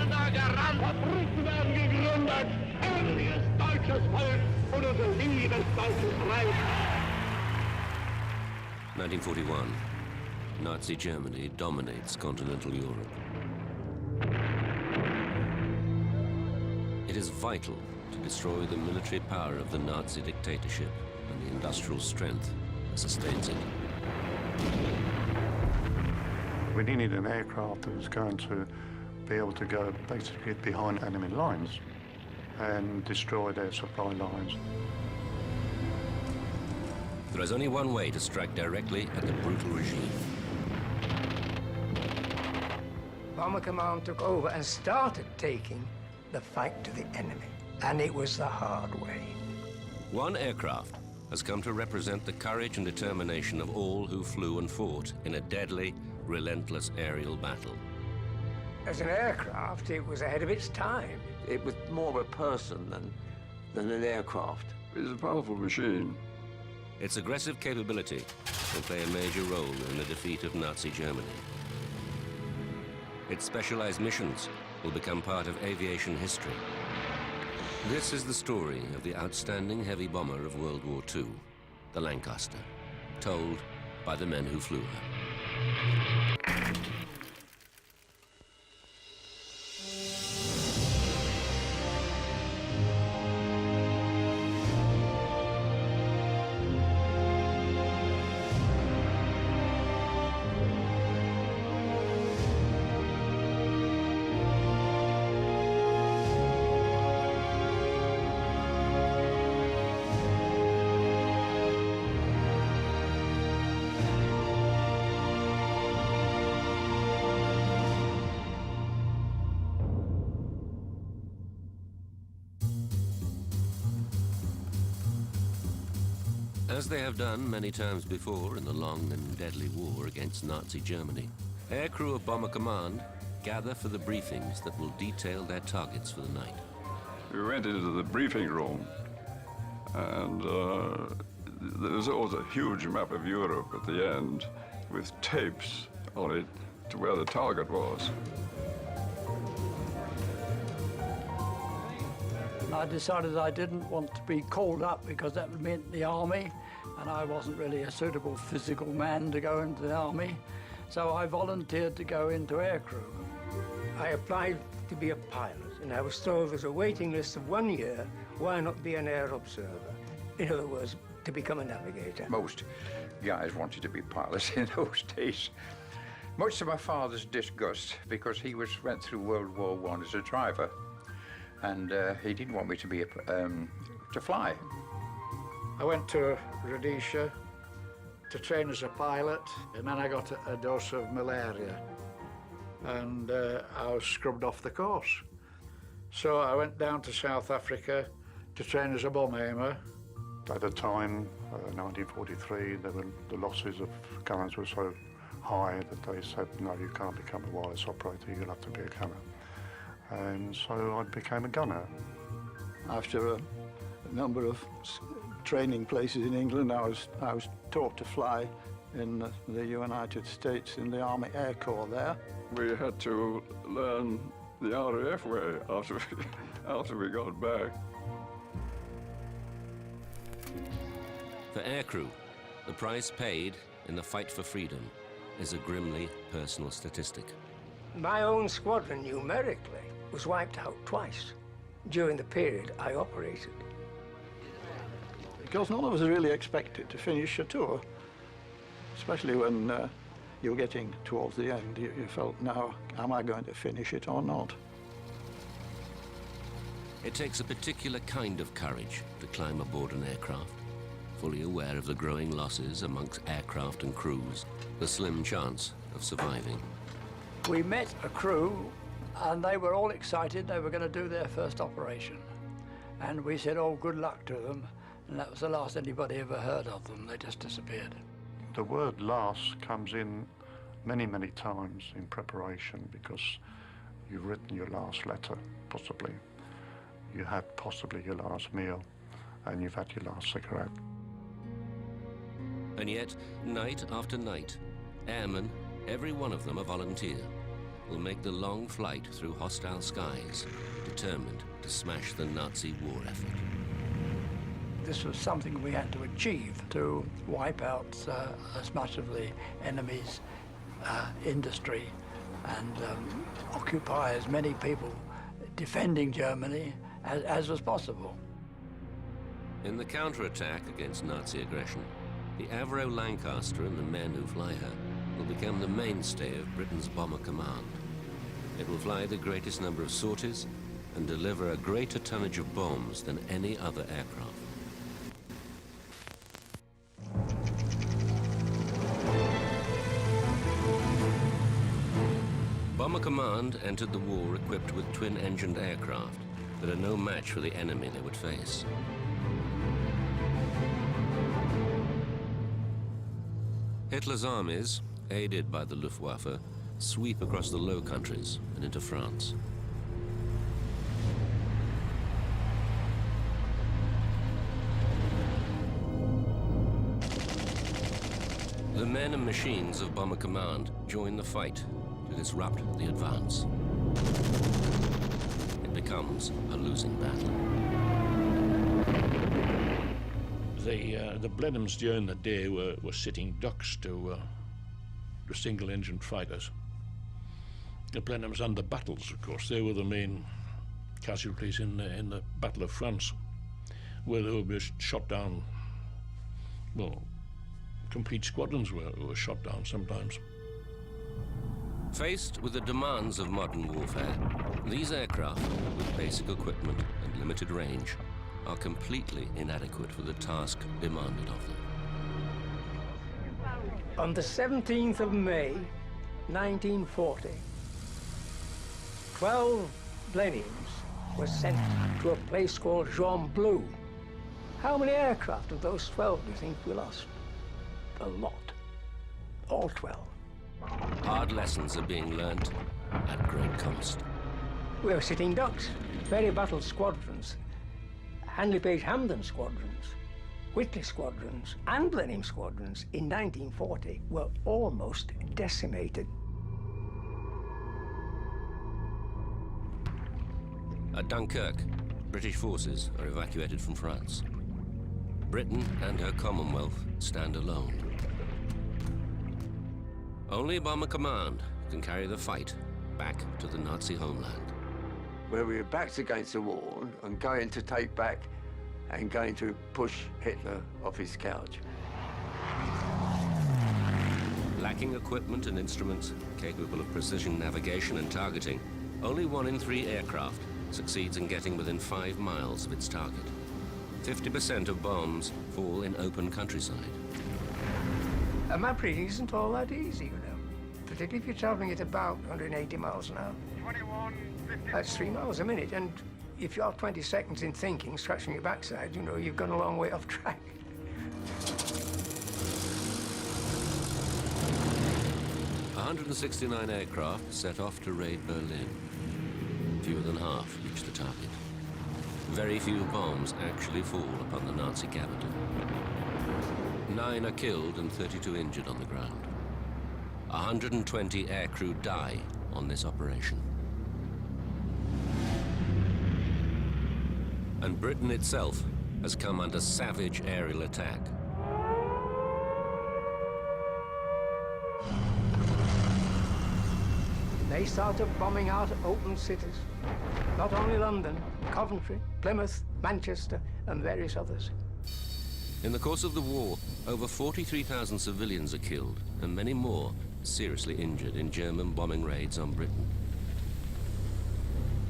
unser Garant. Fabriken werden gegründet. Herrliches deutsches Volk und unser liebes deutsches Reich. 1941. Nazi Germany dominates continental Europe. It is vital to destroy the military power of the Nazi dictatorship and the industrial strength that sustains it. We needed an aircraft that was going to be able to go basically behind enemy lines and destroy their supply lines. There is only one way to strike directly at the brutal regime. Bomber Command took over and started taking the fight to the enemy, and it was the hard way. One aircraft has come to represent the courage and determination of all who flew and fought in a deadly, relentless aerial battle. As an aircraft, it was ahead of its time. It was more of a person than an aircraft. It's a powerful machine. Its aggressive capability will play a major role in the defeat of Nazi Germany. Its specialized missions will become part of aviation history. This is the story of the outstanding heavy bomber of World War II, the Lancaster, told by the men who flew her. As they have done many times before in the long and deadly war against Nazi Germany, aircrew of Bomber Command gather for the briefings that will detail their targets for the night. We went into the briefing room, and there was always a huge map of Europe at the end with tapes on it to where the target was. I decided I didn't want to be called up because that would mean the army, and I wasn't really a suitable physical man to go into the army, so I volunteered to go into aircrew. I applied to be a pilot, and I was told there's a waiting list of 1 year. Why not be an air observer? In other words, to become a navigator. Most guys wanted to be pilots in those days. Much to my father's disgust, because he went through World War I as a driver, and he didn't want me to be to fly. I went to Rhodesia to train as a pilot, and then I got a dose of malaria, and I was scrubbed off the course. So I went down to South Africa to train as a bomb aimer. At the time, 1943, the losses of gunners were so high that they said, no, you can't become a wireless operator, you'll have to be a gunner. And so I became a gunner. After a number of training places in England, I was taught to fly in the United States in the Army Air Corps there. We had to learn the RAF way after we got back. For aircrew, the price paid in the fight for freedom is a grimly personal statistic. My own squadron, numerically, was wiped out twice during the period I operated. Because none of us really expected to finish a tour, especially when you were getting towards the end. You felt, now, am I going to finish it or not? It takes a particular kind of courage to climb aboard an aircraft, fully aware of the growing losses amongst aircraft and crews, the slim chance of surviving. We met a crew, and they were all excited. They were going to do their first operation. And we said, oh, good luck to them. And that was the last anybody ever heard of them. They just disappeared. The word last comes in many, many times in preparation, because you've written your last letter, possibly. You had possibly your last meal, and you've had your last cigarette. And yet, night after night, airmen, every one of them a volunteer, will make the long flight through hostile skies, determined to smash the Nazi war effort. This was something we had to achieve to wipe out as much of the enemy's industry and occupy as many people defending Germany as was possible. In the counterattack against Nazi aggression, the Avro Lancaster and the men who fly her will become the mainstay of Britain's bomber command. It will fly the greatest number of sorties and deliver a greater tonnage of bombs than any other aircraft. Bomber Command entered the war equipped with twin-engined aircraft that are no match for the enemy they would face. Hitler's armies, aided by the Luftwaffe, sweep across the Low Countries and into France. The men and machines of Bomber Command join the fight to disrupt the advance. It becomes a losing battle. The Blenheims during the day were sitting ducks to the single-engine fighters. The Blenheims and the battles, of course, they were the main casualties in the Battle of France, where they were shot down. Well, complete squadrons were shot down sometimes. Faced with the demands of modern warfare, these aircraft, with basic equipment and limited range, are completely inadequate for the task demanded of them. On the 17th of May, 1940, 12 Blenheims were sent to a place called Jean Bleu. How many aircraft of those 12 do you think we lost? A lot. All 12. Hard lessons are being learnt at great cost. We were sitting ducks, very battled squadrons. Handley Page Hamden squadrons, Whitley squadrons, and Blenheim squadrons in 1940 were almost decimated. At Dunkirk, British forces are evacuated from France. Britain and her Commonwealth stand alone. Only Bomber Command can carry the fight back to the Nazi homeland. Where we were backed against the wall and going to take back and going to push Hitler off his couch. Lacking equipment and instruments capable of precision navigation and targeting, only 1 in 3 aircraft succeeds in getting within 5 miles of its target. 50% of bombs fall in open countryside. A map reading isn't all that easy, you know, particularly if you're traveling at about 180 miles an hour. 21, 50. That's 3 miles a minute, and if you're 20 seconds in thinking, scratching your backside, you know, you've gone a long way off track. "169 aircraft set off to raid Berlin. Fewer than half reach the target. Very few bombs actually fall upon the Nazi capital. 9 are killed and 32 injured on the ground. 120 aircrew die on this operation. And Britain itself has come under savage aerial attack. They started bombing out open cities. Not only London, Coventry, Plymouth, Manchester, and various others. In the course of the war, over 43,000 civilians are killed, and many more seriously injured in German bombing raids on Britain.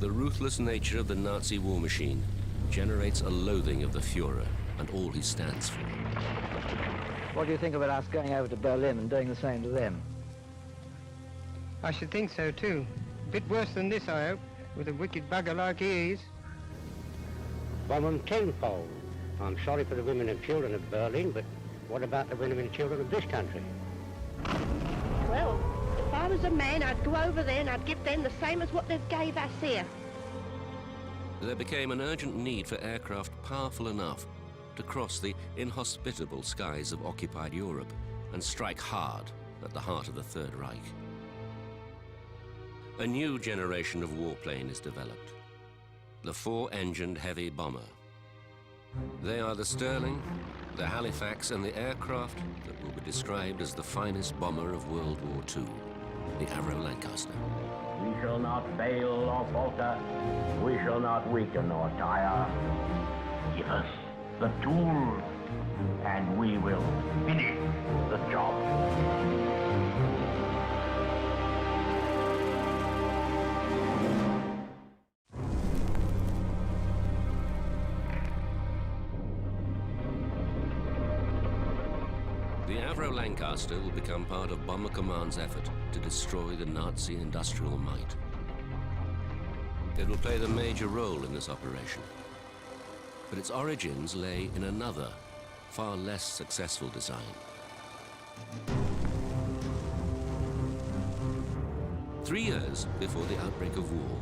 The ruthless nature of the Nazi war machine generates a loathing of the Führer and all he stands for. What do you think about us going over to Berlin and doing the same to them? I should think so, too. A bit worse than this, I hope, with a wicked bugger like he is. Bomb them tenfold. I'm sorry for the women and children of Berlin, but what about the women and children of this country? Well, if I was a man, I'd go over there and I'd give them the same as what they've gave us here. There became an urgent need for aircraft powerful enough to cross the inhospitable skies of occupied Europe and strike hard at the heart of the Third Reich. A new generation of warplane is developed, the four-engined heavy bomber. They are the Sterling, the Halifax, and the aircraft that will be described as the finest bomber of World War II, the Avro Lancaster. We shall not fail or falter. We shall not weaken or tire. Give us the tool, and we will finish the job. The Avro Lancaster will become part of Bomber Command's effort to destroy the Nazi industrial might. It will play the major role in this operation, but its origins lay in another, far less successful design. 3 years before the outbreak of war,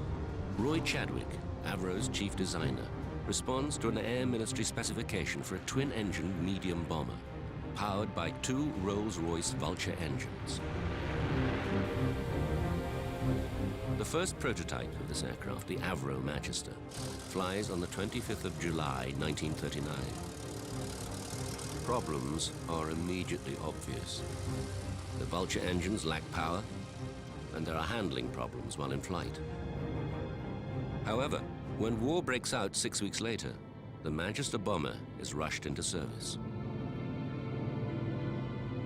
Roy Chadwick, Avro's chief designer, responds to an Air Ministry specification for a twin-engine medium bomber, powered by 2 Rolls-Royce Vulture engines. The first prototype of this aircraft, the Avro Manchester, flies on the 25th of July, 1939. Problems are immediately obvious. The Vulture engines lack power, and there are handling problems while in flight. However, when war breaks out 6 weeks later, the Manchester bomber is rushed into service.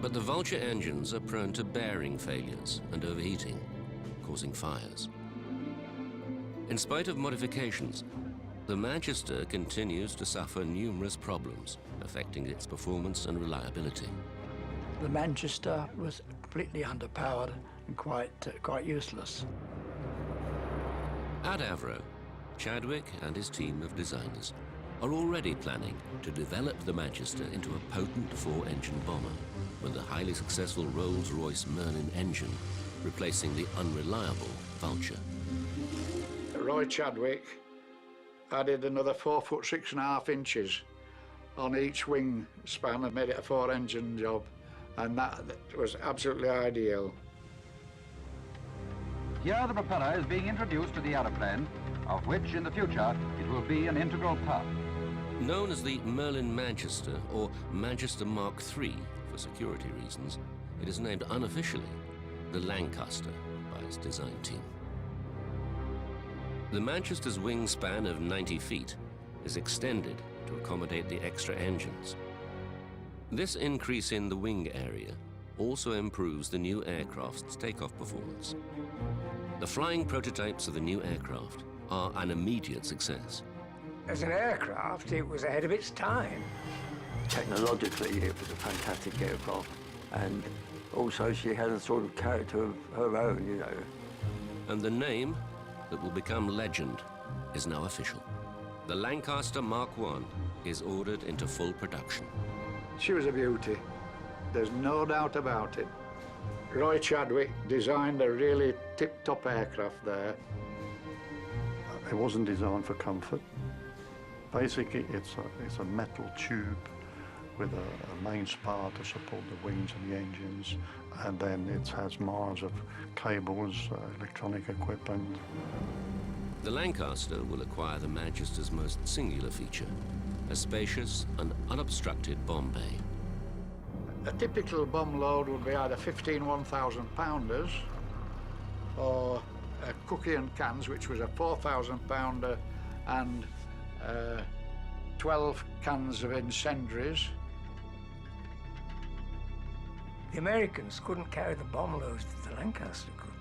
But the Vulture engines are prone to bearing failures and overheating, causing fires. In spite of modifications, the Manchester continues to suffer numerous problems, affecting its performance and reliability. The Manchester was completely underpowered and quite useless. At Avro, Chadwick and his team of designers are already planning to develop the Manchester into a potent 4-engine bomber, with the highly successful Rolls-Royce Merlin engine replacing the unreliable Vulture. Roy Chadwick added another 4 foot 6.5 on each wing span and made it a 4-engine job, and that was absolutely ideal. Here the propeller is being introduced to the aeroplane, of which in the future it will be an integral part. Known as the Merlin Manchester, or Manchester Mark III for security reasons, it is named unofficially the Lancaster by its design team. The Manchester's wingspan of 90 feet is extended to accommodate the extra engines. This increase in the wing area also improves the new aircraft's takeoff performance. The flying prototypes of the new aircraft are an immediate success. As an aircraft, it was ahead of its time. Technologically, it was a fantastic aircraft, and also she had a sort of character of her own, you know. And the name that will become legend is now official. The Lancaster Mark I is ordered into full production. She was a beauty. There's no doubt about it. Roy Chadwick designed a really tip-top aircraft there. It wasn't designed for comfort. Basically, it's a metal tube with a main spar to support the wings and the engines, and then it has miles of cables, electronic equipment. The Lancaster will acquire the Manchester's most singular feature, a spacious and unobstructed bomb bay. A typical bomb load would be either 15 1,000-pounders or cookie and cans, which was a 4,000-pounder, and 12 cans of incendiaries. The Americans couldn't carry the bomb loads that the Lancaster could.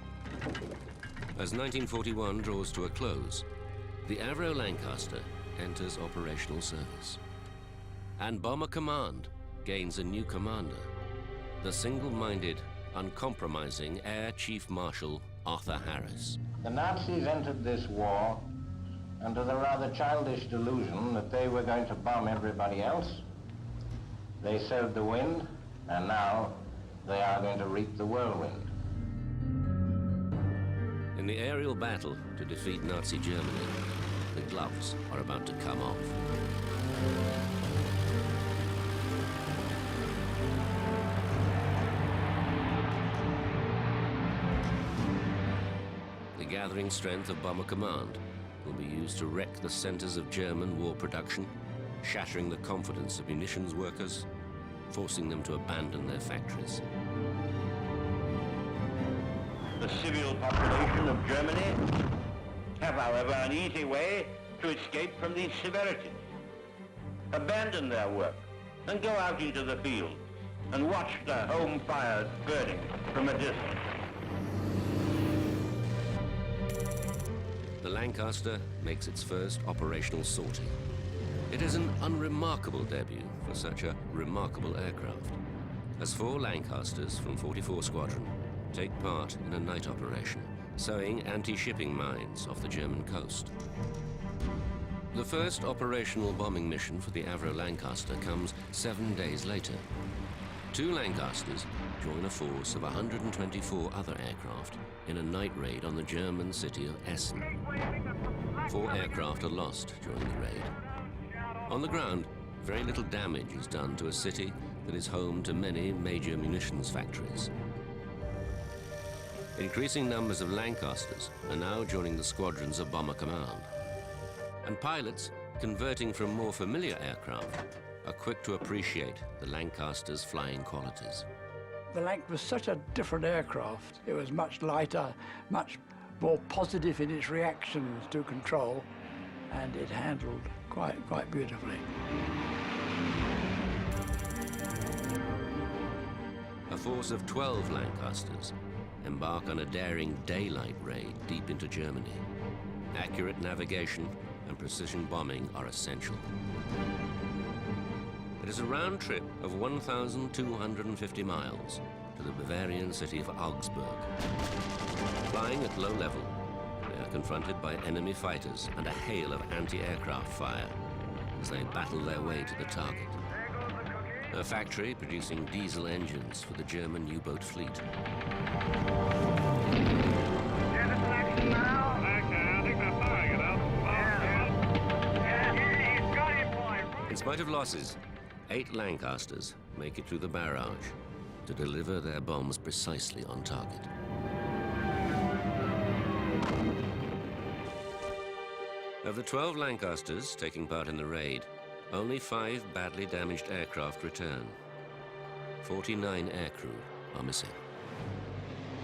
As 1941 draws to a close, the Avro Lancaster enters operational service. And Bomber Command gains a new commander, the single-minded, uncompromising Air Chief Marshal Arthur Harris. The Nazis entered this war under the rather childish delusion that they were going to bomb everybody else. They sowed the wind, and now they are going to reap the whirlwind. In the aerial battle to defeat Nazi Germany, the gloves are about to come off. The gathering strength of Bomber Command will be used to wreck the centers of German war production, shattering the confidence of munitions workers, forcing them to abandon their factories. The civil population of Germany have, however, an easy way to escape from these severities. Abandon their work and go out into the field and watch their home fires burning from a distance. The Lancaster makes its first operational sortie. It is an unremarkable debut for such a remarkable aircraft, as 4 Lancasters from 44 Squadron take part in a night operation, sowing anti-shipping mines off the German coast. The first operational bombing mission for the Avro Lancaster comes 7 days later. 2 Lancasters join a force of 124 other aircraft in a night raid on the German city of Essen. 4 aircraft are lost during the raid. On the ground, very little damage is done to a city that is home to many major munitions factories. Increasing numbers of Lancasters are now joining the squadrons of Bomber Command. And pilots, converting from more familiar aircraft, are quick to appreciate the Lancaster's flying qualities. The Lanc was such a different aircraft. It was much lighter, much more positive in its reactions to control, and it handled quite beautifully. A force of 12 Lancasters embark on a daring daylight raid deep into Germany. Accurate navigation and precision bombing are essential. It is a round trip of 1,250 miles to the Bavarian city of Augsburg. Flying at low level, they are confronted by enemy fighters and a hail of anti-aircraft fire as they battle their way to the target. A factory producing diesel engines for the German U-boat fleet. In spite of losses, 8 Lancasters make it through the barrage to deliver their bombs precisely on target. Of the 12 Lancasters taking part in the raid, only 5 badly damaged aircraft return. 49 aircrew are missing.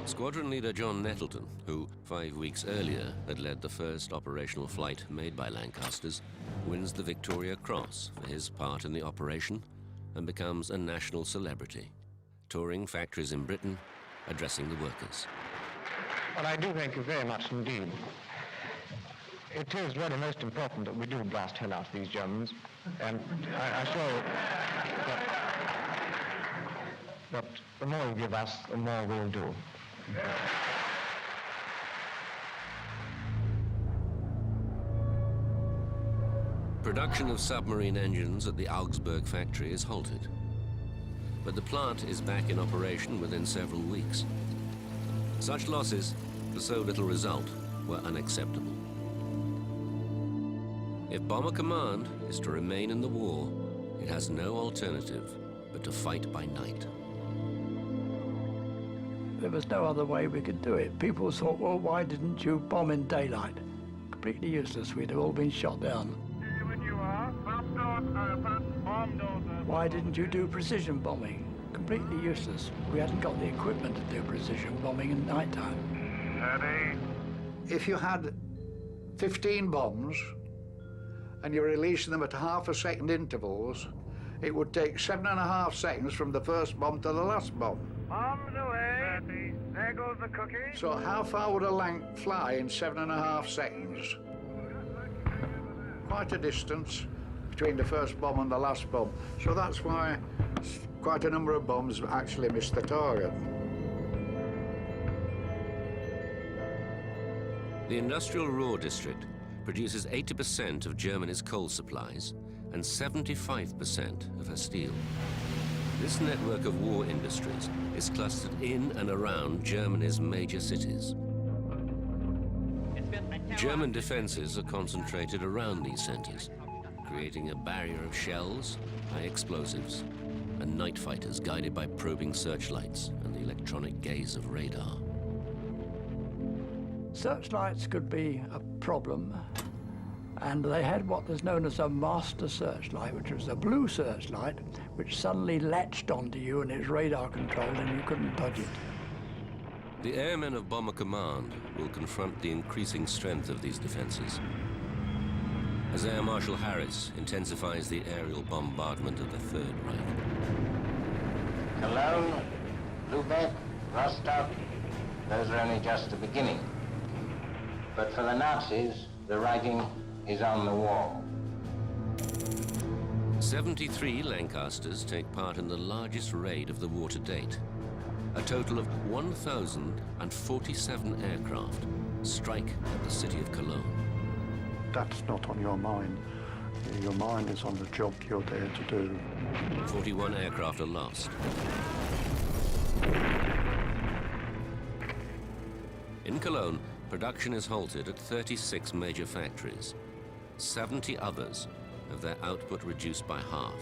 Squadron leader John Nettleton, who 5 weeks earlier had led the first operational flight made by Lancasters, wins the Victoria Cross for his part in the operation and becomes a national celebrity, touring factories in Britain, addressing the workers. Well, I do thank you very much indeed. It is really most important that we do blast hell out of these Germans, and I assure you that the more you give us, the more we'll do. Production of submarine engines at the Augsburg factory is halted, but the plant is back in operation within several weeks. Such losses, for so little result, were unacceptable. If Bomber Command is to remain in the war, it has no alternative but to fight by night. There was no other way we could do it. People thought, well, why didn't you bomb in daylight? Completely useless. We'd all been shot down. Why didn't you do precision bombing? Completely useless. We hadn't got the equipment to do precision bombing in nighttime. If you had 15 bombs and you're releasing them at half a second intervals, it would take 7.5 seconds from the first bomb to the last bomb. Bombs away. There goes the cookie. So how far would a Lanc fly in 7.5 seconds? Quite a distance between the first bomb and the last bomb. So that's why quite a number of bombs actually missed the target. The industrial Ruhr district produces 80% of Germany's coal supplies and 75% of her steel. This network of war industries is clustered in and around Germany's major cities. German defenses are concentrated around these centers, creating a barrier of shells, high explosives, and night fighters guided by probing searchlights and the electronic gaze of radar. Searchlights could be a problem, and they had what was known as a master searchlight, which was a blue searchlight, which suddenly latched onto you and it's radar controlled and you couldn't dodge it. The airmen of Bomber Command will confront the increasing strength of these defenses as Air Marshal Harris intensifies the aerial bombardment of the Third Reich. Cologne, Lubeck, Rostock, those are only just the beginning. But for the Nazis, the writing is on the wall. 73 Lancasters take part in the largest raid of the war to date. A total of 1,047 aircraft strike at the city of Cologne. That's not on your mind. Your mind is on the job you're there to do. 41 aircraft are lost. In Cologne, production is halted at 36 major factories. 70 others have their output reduced by half.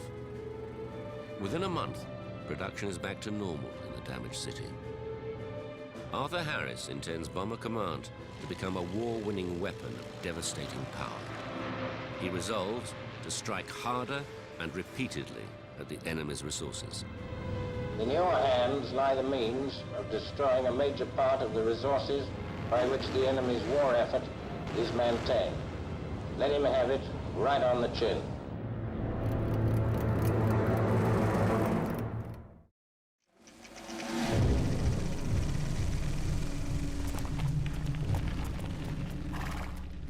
Within a month, production is back to normal in the damaged city. Arthur Harris intends Bomber Command to become a war-winning weapon of devastating power. He resolves to strike harder and repeatedly at the enemy's resources. In your hands lie the means of destroying a major part of the resources by which the enemy's war effort is maintained. Let him have it right on the chin.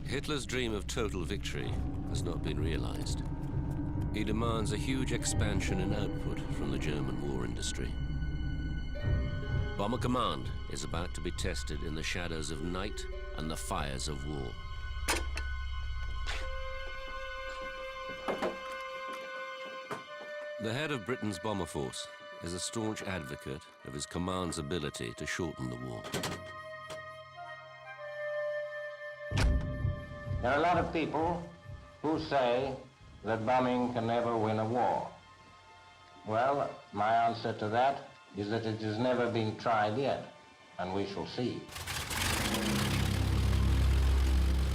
Hitler's dream of total victory has not been realized. He demands a huge expansion in output from the German war industry. Bomber Command is about to be tested in the shadows of night and the fires of war. The head of Britain's bomber force is a staunch advocate of his command's ability to shorten the war. There are a lot of people who say that bombing can never win a war. Well, my answer to that is that it has never been tried yet, and we shall see.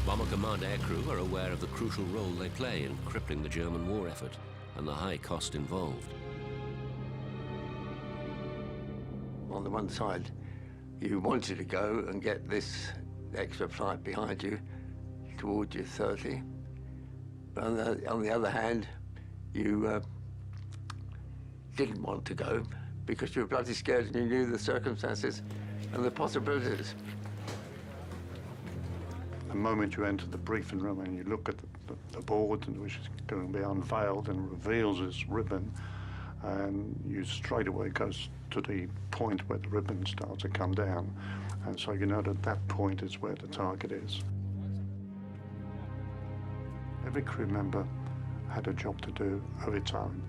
Bomber Command aircrew are aware of the crucial role they play in crippling the German war effort and the high cost involved. On the one side, you wanted to go and get this extra flight behind you towards your 30. But on the other hand, you didn't want to go because you were bloody scared and you knew the circumstances and the possibilities. The moment you enter the briefing room and you look at the board which is going to be unveiled and reveals this ribbon, and you straight away goes to the point where the ribbon starts to come down. And so you know that that point is where the target is. Every crew member had a job to do of its own,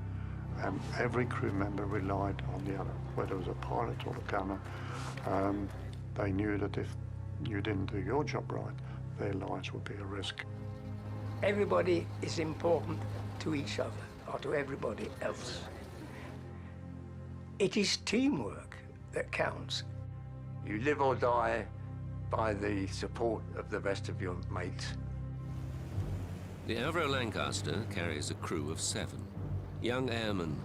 and every crew member relied on the other, whether it was a pilot or a gunner. They knew that if you didn't do your job right, their lives would be at risk. Everybody is important to each other or to everybody else. It is teamwork that counts. You live or die by the support of the rest of your mates. The Avro Lancaster carries a crew of 7 young airmen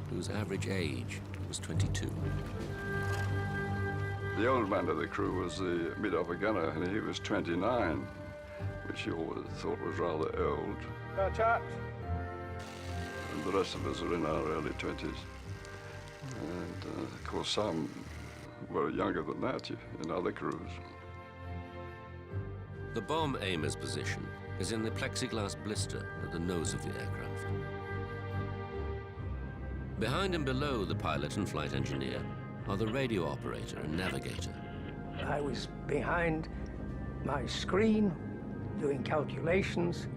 whose average age was 22. The old man of the crew was the mid-upper gunner, and he was 29, which he always thought was rather old. Well, chaps. And the rest of us are in our early 20s. And of course, some were younger than that in other crews. The bomb aimer's position is in the plexiglass blister at the nose of the aircraft. Behind and below the pilot and flight engineer are the radio operator and navigator. I was behind my screen doing calculations,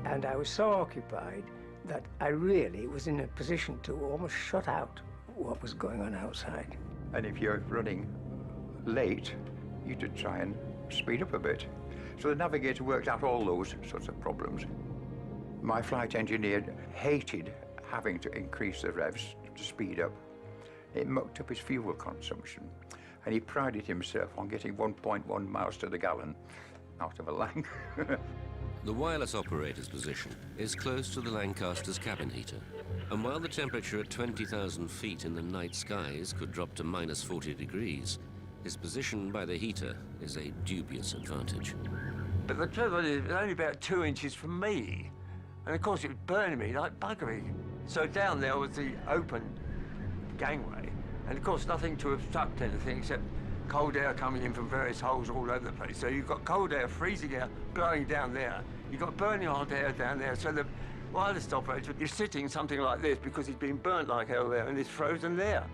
and I was so occupied that I really was in a position to almost shut out what was going on outside. And if you're running late, you should try and speed up a bit. So the navigator worked out all those sorts of problems. My flight engineer hated having to increase the revs to speed up. It mucked up his fuel consumption. and he prided himself on getting 1.1 miles to the gallon out of a Lang. The wireless operator's position is close to the Lancaster's cabin heater, and while the temperature at 20,000 feet in the night skies could drop to minus 40 degrees, his position by the heater is a dubious advantage. But the trouble is, it was only about 2 inches from me, and of course it was burning me like buggery. So down there was the open gangway, and of course nothing to obstruct anything except cold air coming in from various holes all over the place. So you've got cold air, freezing air blowing down there. You've got burning hot air down there. So the wireless operator is sitting something like this because he's been burnt like hell there and he's frozen there.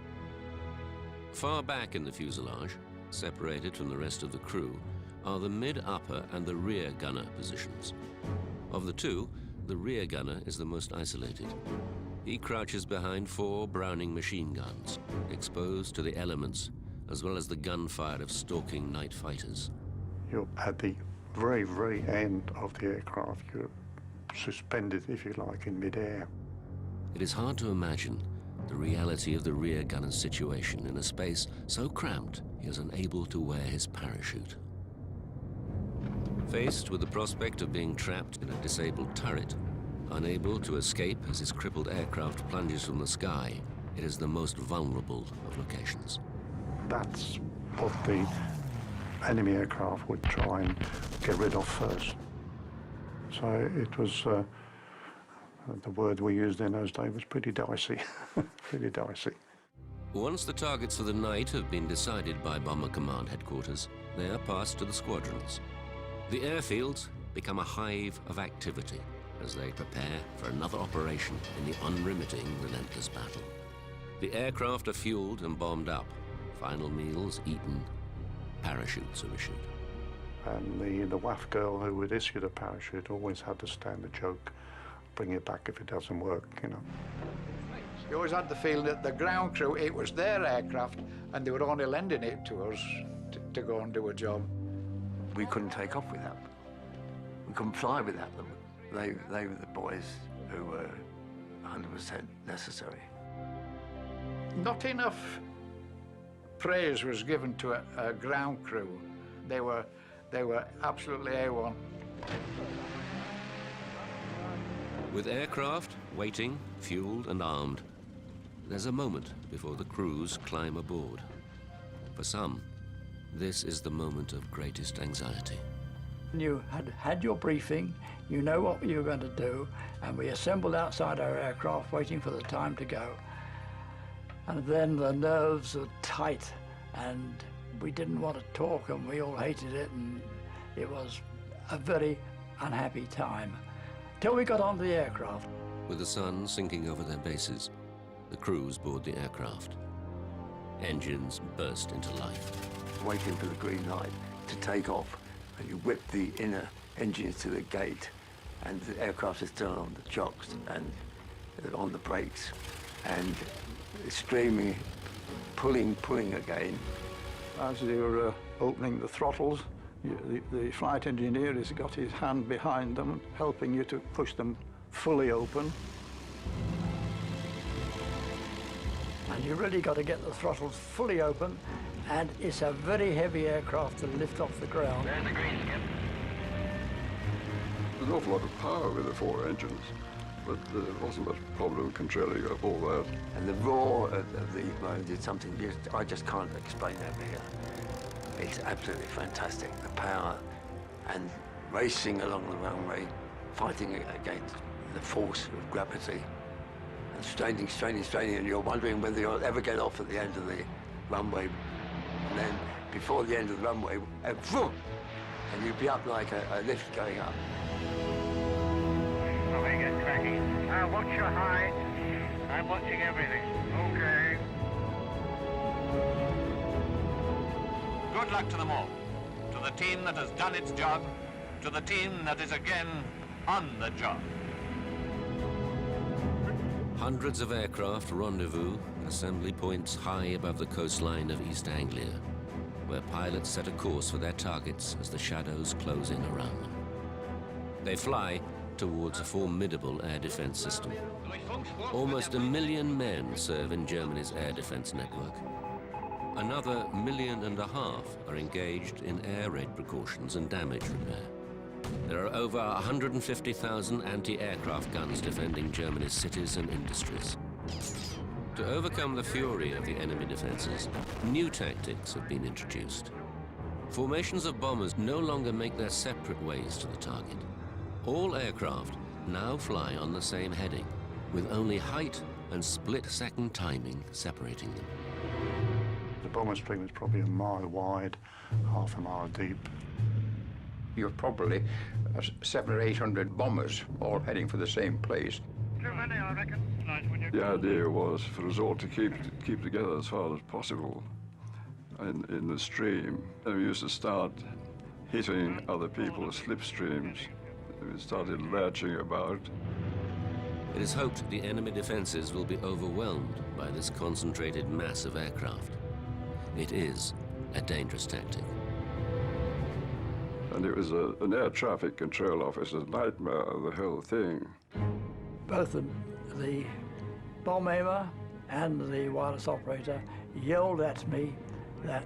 Far back in the fuselage, separated from the rest of the crew, are the mid-upper and the rear gunner positions. Of the two, the rear gunner is the most isolated. He crouches behind 4 Browning machine guns, exposed to the elements, as well as the gunfire of stalking night fighters. You're at the very, very end of the aircraft. You're suspended, if you like, in mid-air. It is hard to imagine the reality of the rear gunner's situation in a space so cramped he is unable to wear his parachute. Faced with the prospect of being trapped in a disabled turret, unable to escape as his crippled aircraft plunges from the sky, it is the most vulnerable of locations. That's what the enemy aircraft would try and get rid of first. So it was, the word we used in those days was pretty dicey, pretty dicey. Once the targets for the night have been decided by Bomber Command Headquarters, they are passed to the squadrons. The airfields become a hive of activity as they prepare for another operation in the unremitting, relentless battle. The aircraft are fueled and bombed up, final meals eaten, parachutes are issued. And the WAF girl who would issue the parachute always had the standard joke, bring it back if it doesn't work, you know. You always had the feeling that the ground crew, it was their aircraft, and they were only lending it to us to go and do a job. We couldn't take off without them. We couldn't fly without them. They were the boys who were 100% necessary. Not enough praise was given to a ground crew. They were absolutely A1. With aircraft waiting, fueled and armed, there's a moment before the crews climb aboard. For some, this is the moment of greatest anxiety. You had your briefing, you know what you were going to do, and we assembled outside our aircraft waiting for the time to go. And then the nerves were tight, and we didn't want to talk, and we all hated it, and it was a very unhappy time, till we got onto the aircraft. With the sun sinking over their bases, the crews board the aircraft. Engines burst into life. Waiting for the green light to take off, and you whip the inner engines to the gate, and the aircraft is still on the chocks and on the brakes, and streaming, pulling again. As you're opening the throttles, the flight engineer has got his hand behind them, helping you to push them fully open. And you really got to get the throttles fully open, and it's a very heavy aircraft to lift off the ground. There's the green, Skip. There's an awful lot of power with the 4 engines, but there wasn't much problem controlling all that. And the roar of the motor is something I just can't explain over here. It's absolutely fantastic, the power, and racing along the runway, fighting against the force of gravity, and straining, and you're wondering whether you'll ever get off at the end of the runway. And then before the end of the runway, vroom, and you'd be up like a lift going up. Okay, get cracking. Watch your height. I'm watching everything. Okay. Good luck to them all. To the team that has done its job, to the team that is again on the job. Hundreds of aircraft rendezvous at assembly points high above the coastline of East Anglia, where pilots set a course for their targets as the shadows close in around them. They fly towards a formidable air defense system. Almost 1 million men serve in Germany's air defense network. Another 1.5 million are engaged in air raid precautions and damage repair. There are over 150,000 anti-aircraft guns defending Germany's cities and industries. To overcome the fury of the enemy defenses, new tactics have been introduced. Formations of bombers no longer make their separate ways to the target. All aircraft now fly on the same heading, with only height and split-second timing separating them. The bomber stream is probably a mile wide, half a mile deep. You're probably 700 or 800 bombers all heading for the same place. Too many, I reckon. The idea was for us all to keep together as far as possible in the stream. And we used to start hitting other people's slipstreams. We started lurching about. It is hoped the enemy defenses will be overwhelmed by this concentrated mass of aircraft. It is a dangerous tactic. And it was an air traffic control officer's nightmare, the whole thing. Both the bomb aimer and the wireless operator yelled at me that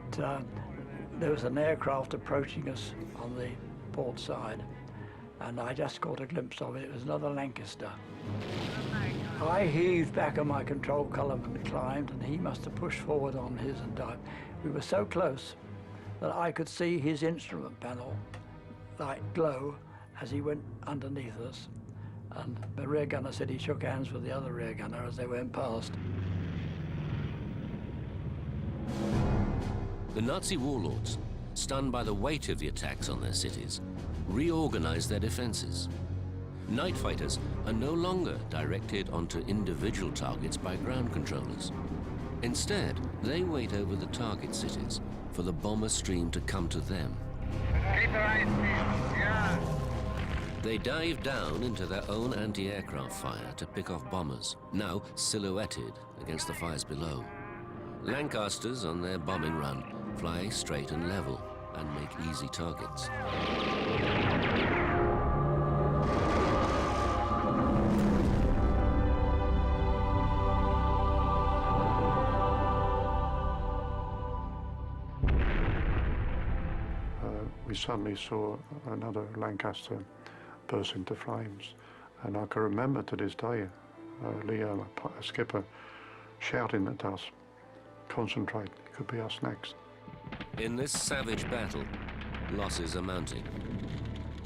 there was an aircraft approaching us on the port side, and I just caught a glimpse of it. It was another Lancaster. I heaved back on my control column and climbed, and he must have pushed forward on his and dived. We were so close that I could see his instrument panel light glow as he went underneath us. And the rear gunner said he shook hands with the other rear gunner as they went past. The Nazi warlords, stunned by the weight of the attacks on their cities, reorganized their defenses. Night fighters are no longer directed onto individual targets by ground controllers. Instead, they wait over the target cities for the bomber stream to come to them. Keep your eyes peeled, yeah. They dive down into their own anti-aircraft fire to pick off bombers, now silhouetted against the fires below. Lancasters on their bombing run fly straight and level and make easy targets. We suddenly saw another Lancaster burst into flames, and I can remember to this day Leo, a skipper, shouting at us, "Concentrate, it could be us next." In this savage battle, losses are mounting.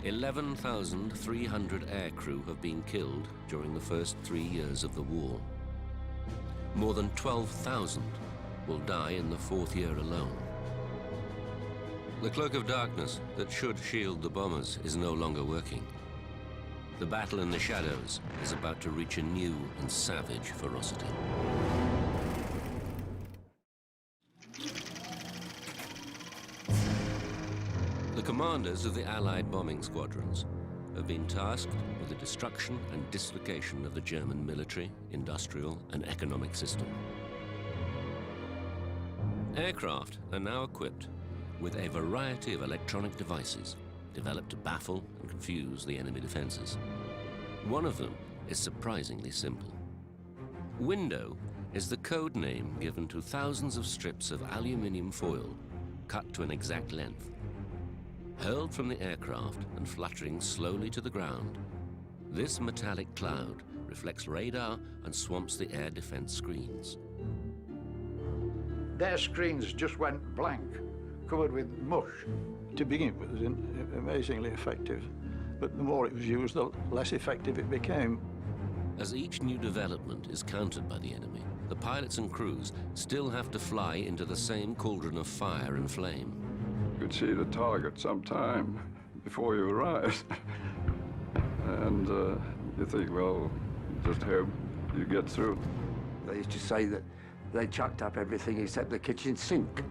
11,300 aircrew have been killed during the first 3 years of the war. More than 12,000 will die in the 4th year alone. The cloak of darkness that should shield the bombers is no longer working. The battle in the shadows is about to reach a new and savage ferocity. The commanders of the Allied bombing squadrons have been tasked with the destruction and dislocation of the German military, industrial, and economic system. Aircraft are now equipped with a variety of electronic devices developed to baffle and confuse the enemy defenses. One of them is surprisingly simple. Window is the code name given to thousands of strips of aluminium foil cut to an exact length. Hurled from the aircraft and fluttering slowly to the ground, this metallic cloud reflects radar and swamps the air defense screens. Their screens just went blank, covered with mush. To begin with, it was amazingly effective, but the more it was used, the less effective it became. As each new development is countered by the enemy, the pilots and crews still have to fly into the same cauldron of fire and flame. You could see the target sometime before you arrived. And you think, well, just hope you get through. They used to say that they chucked up everything except the kitchen sink.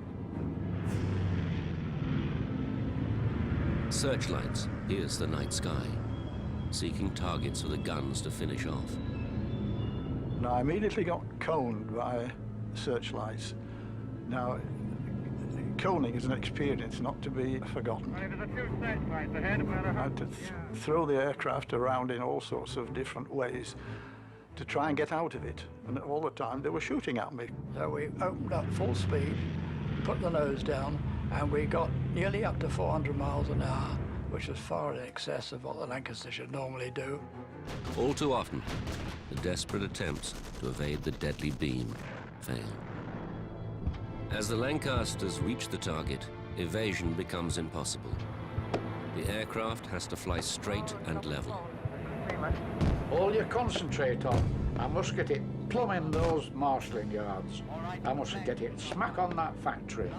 Searchlights pierce the night sky, seeking targets for the guns to finish off. Now, I immediately got coned by searchlights. Now, coning is an experience not to be forgotten. Well, there's a few searchlights ahead of where I had to throw the aircraft around in all sorts of different ways to try and get out of it. And all the time they were shooting at me. So we opened up full speed, put the nose down, and we got nearly up to 400 miles an hour, which was far in excess of what the Lancaster should normally do. All too often, the desperate attempts to evade the deadly beam fail. As the Lancasters reach the target, evasion becomes impossible. The aircraft has to fly straight and level. All you concentrate on, I must get it plumb in those marshalling yards. I must get it smack on that factory.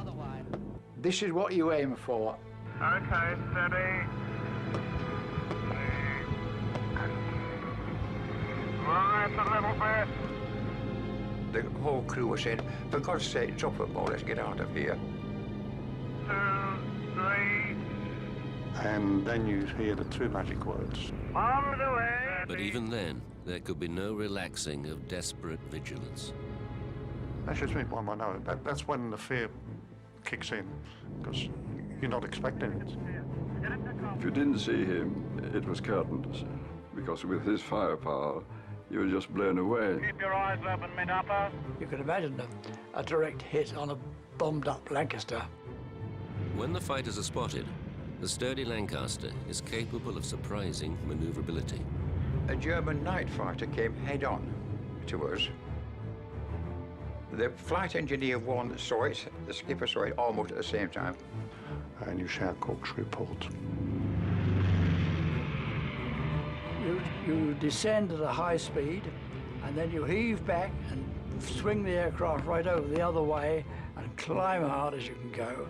This is what you aim for. Okay, steady. Right, a little bit. The whole crew was saying, for God's sake, drop it more, let's get out of here. 2, 3. And then you hear the two magic words. On the way. But even then, there could be no relaxing of desperate vigilance. That's just me, one I know. That's when the fear kicks in, because you're not expecting it. If you didn't see him, it was curtains, because with his firepower, you were just blown away. Keep your eyes open, mid-upper. You can imagine a direct hit on a bombed-up Lancaster. When the fighters are spotted, the sturdy Lancaster is capable of surprising maneuverability. A German night fighter came head-on to us. The flight engineer one saw it, the skipper saw it almost at the same time. And you shout corkscrew port. You descend at a high speed, and then you heave back and swing the aircraft right over the other way and climb hard as you can go,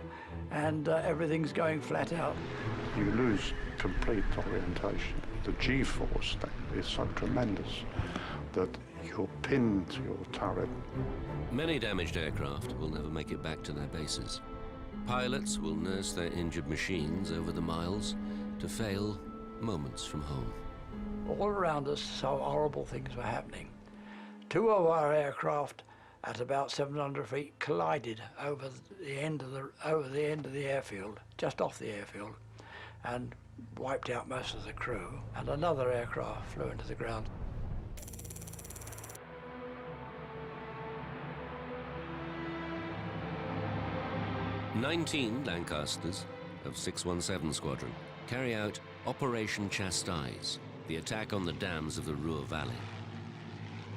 and everything's going flat out. You lose complete orientation. The G-force is so tremendous that you're pinned to your turret. Many damaged aircraft will never make it back to their bases. Pilots will nurse their injured machines over the miles to fail moments from home. All around us, so horrible things were happening. Two of our aircraft at about 700 feet collided over the end of the airfield, just off the airfield, and wiped out most of the crew, and another aircraft flew into the ground. "19 Lancasters of 617 Squadron carry out Operation Chastise, the attack on the dams of the Ruhr Valley.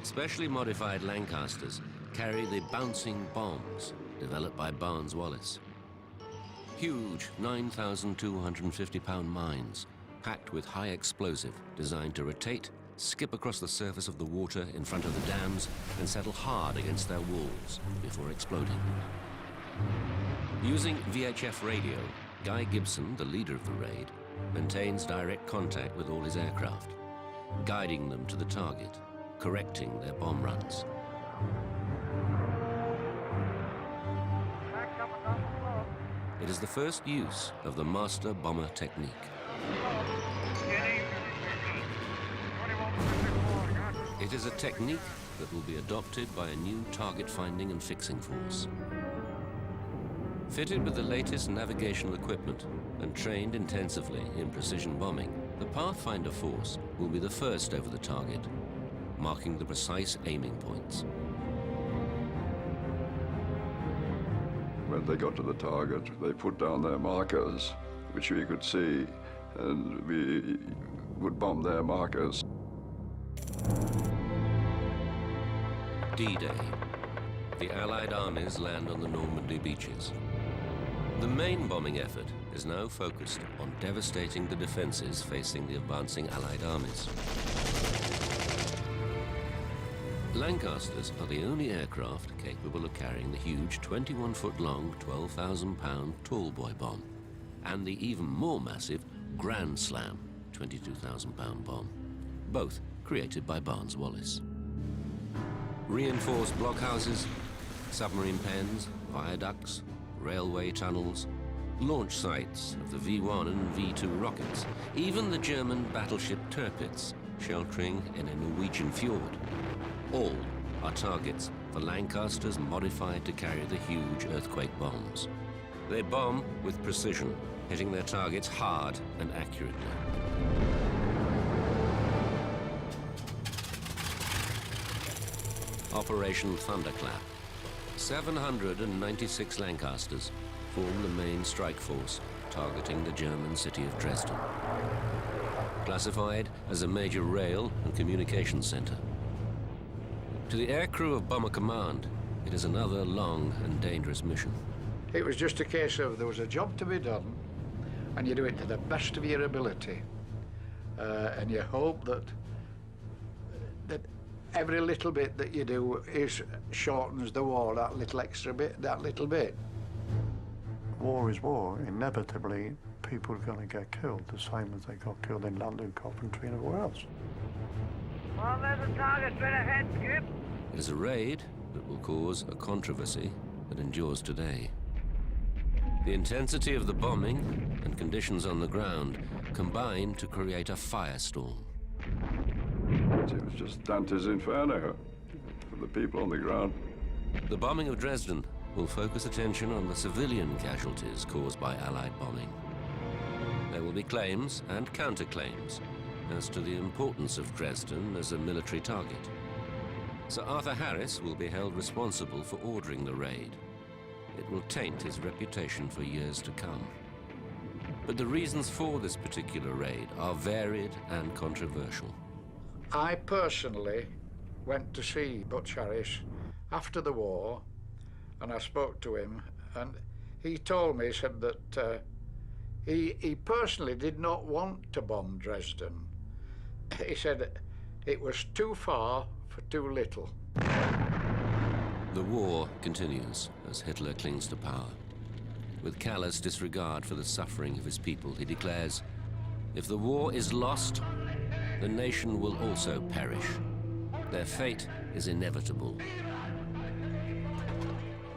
Specially modified Lancasters carry the bouncing bombs developed by Barnes-Wallis. Huge 9,250-pound mines packed with high explosive designed to rotate, skip across the surface of the water in front of the dams and settle hard against their walls before exploding. Using VHF radio, Guy Gibson, the leader of the raid, maintains direct contact with all his aircraft, guiding them to the target, correcting their bomb runs. It is the first use of the master bomber technique. It is a technique that will be adopted by a new target finding and fixing force. Fitted with the latest navigational equipment and trained intensively in precision bombing, the Pathfinder force will be the first over the target, marking the precise aiming points. When they got to the target, they put down their markers, which we could see, and we would bomb their markers. D-Day. The Allied armies land on the Normandy beaches. The main bombing effort is now focused on devastating the defenses facing the advancing Allied armies. Lancasters are the only aircraft capable of carrying the huge 21-foot-long, 12,000-pound Tallboy bomb and the even more massive Grand Slam 22,000-pound bomb, both created by Barnes-Wallis. Reinforced blockhouses, submarine pens, viaducts, railway tunnels, launch sites of the V-1 and V-2 rockets, even the German battleship Tirpitz sheltering in a Norwegian fjord. All are targets for Lancasters modified to carry the huge earthquake bombs. They bomb with precision, hitting their targets hard and accurately. Operation Thunderclap. 796 Lancasters form the main strike force targeting the German city of Dresden. Classified as a major rail and communications center. To the aircrew of Bomber Command, it is another long and dangerous mission. It was just a case of there was a job to be done, and you do it to the best of your ability, and you hope that every little bit that you do shortens the war that little extra bit, that little bit. War is war. Inevitably, people are going to get killed, the same as they got killed in London, Coventry, and everywhere else. Well, there's a target straight ahead, Skip. It is a raid that will cause a controversy that endures today. The intensity of the bombing and conditions on the ground combine to create a firestorm. It was just Dante's Inferno for the people on the ground. The bombing of Dresden will focus attention on the civilian casualties caused by Allied bombing. There will be claims and counterclaims as to the importance of Dresden as a military target. Sir Arthur Harris will be held responsible for ordering the raid. It will taint his reputation for years to come. But the reasons for this particular raid are varied and controversial. I personally went to see Butch Harris after the war, and I spoke to him, and he told me, he said that he personally did not want to bomb Dresden. He said it was too far for too little. The war continues as Hitler clings to power. With callous disregard for the suffering of his people, he declares, if the war is lost, the nation will also perish. Their fate is inevitable.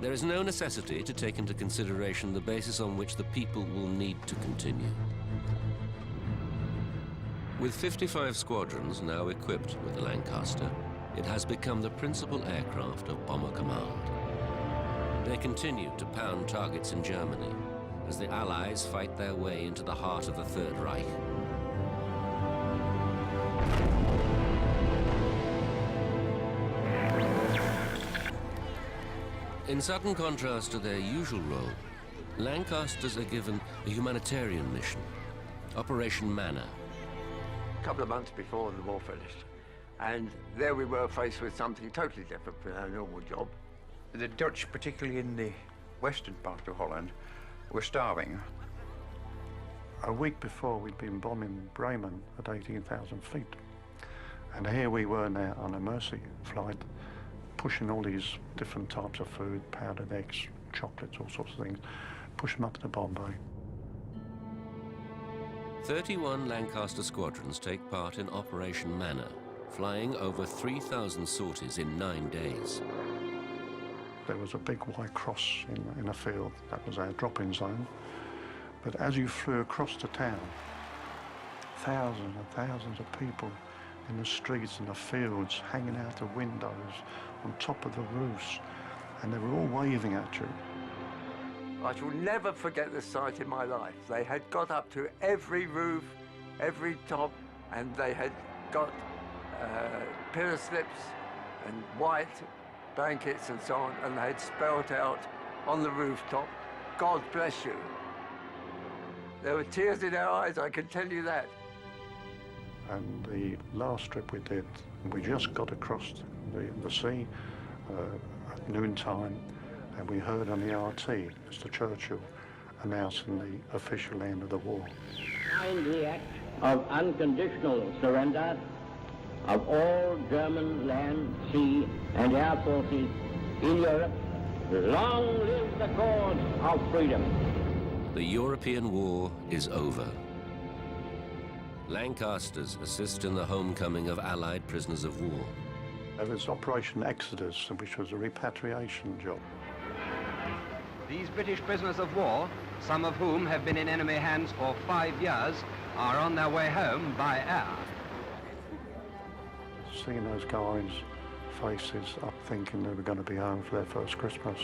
There is no necessity to take into consideration the basis on which the people will need to continue. With 55 squadrons now equipped with the Lancaster, it has become the principal aircraft of Bomber Command. They continue to pound targets in Germany as the Allies fight their way into the heart of the Third Reich. In sudden contrast to their usual role, Lancasters are given a humanitarian mission, Operation Manna. A couple of months before the war finished, and there we were faced with something totally different from our normal job. The Dutch, particularly in the western part of Holland, were starving. A week before, we'd been bombing Bremen at 18,000 feet. And here we were now on a mercy flight, pushing all these different types of food, powdered eggs, chocolates, all sorts of things, push them up to Bombay. 31 Lancaster squadrons take part in Operation Manna, flying over 3,000 sorties in 9 days. There was a big white cross in a field. That was our drop-in zone. But as you flew across the town, thousands and thousands of people in the streets and the fields, hanging out the windows, on top of the roofs, and they were all waving at you. I shall never forget this sight in my life. They had got up to every roof, every top, and they had got pillar slips and white blankets and so on, and they had spelled out on the rooftop, God bless you. There were tears in our eyes, I can tell you that. And the last trip we did, we just got across the sea at noontime, and we heard on the RT, Mr. Churchill, announcing the official end of the war. Signed the act of unconditional surrender of all German land, sea, and air forces in Europe. Long live the cause of freedom. The European war is over. Lancasters assist in the homecoming of Allied prisoners of war. There was Operation Exodus, which was a repatriation job. These British prisoners of war, some of whom have been in enemy hands for 5 years, are on their way home by air. Seeing those guys' faces up thinking they were going to be home for their first Christmas.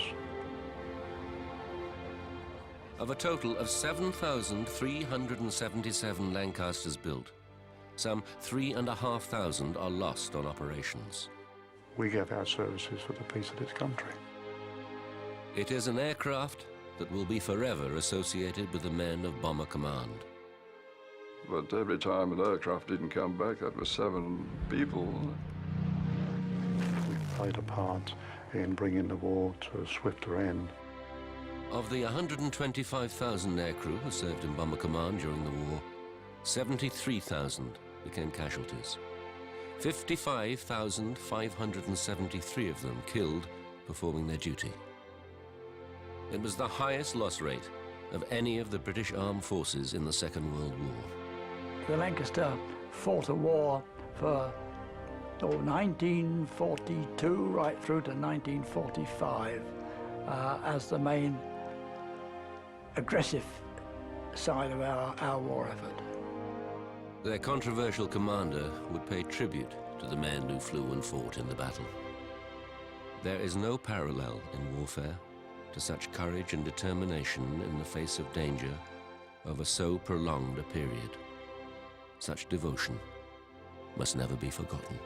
Of a total of 7,377 Lancasters built, some 3,500 are lost on operations. We gave our services for the peace of this country. It is an aircraft that will be forever associated with the men of Bomber Command. But every time an aircraft didn't come back, that was 7 people. We played a part in bringing the war to a swifter end. Of the 125,000 aircrew who served in Bomber Command during the war, 73,000 became casualties. 55,573 of them killed performing their duty. It was the highest loss rate of any of the British armed forces in the Second World War. The Lancaster fought a war for 1942 right through to 1945 as the main aggressive side of our war effort. Their controversial commander would pay tribute to the men who flew and fought in the battle. There is no parallel in warfare to such courage and determination in the face of danger over so prolonged a period. Such devotion must never be forgotten.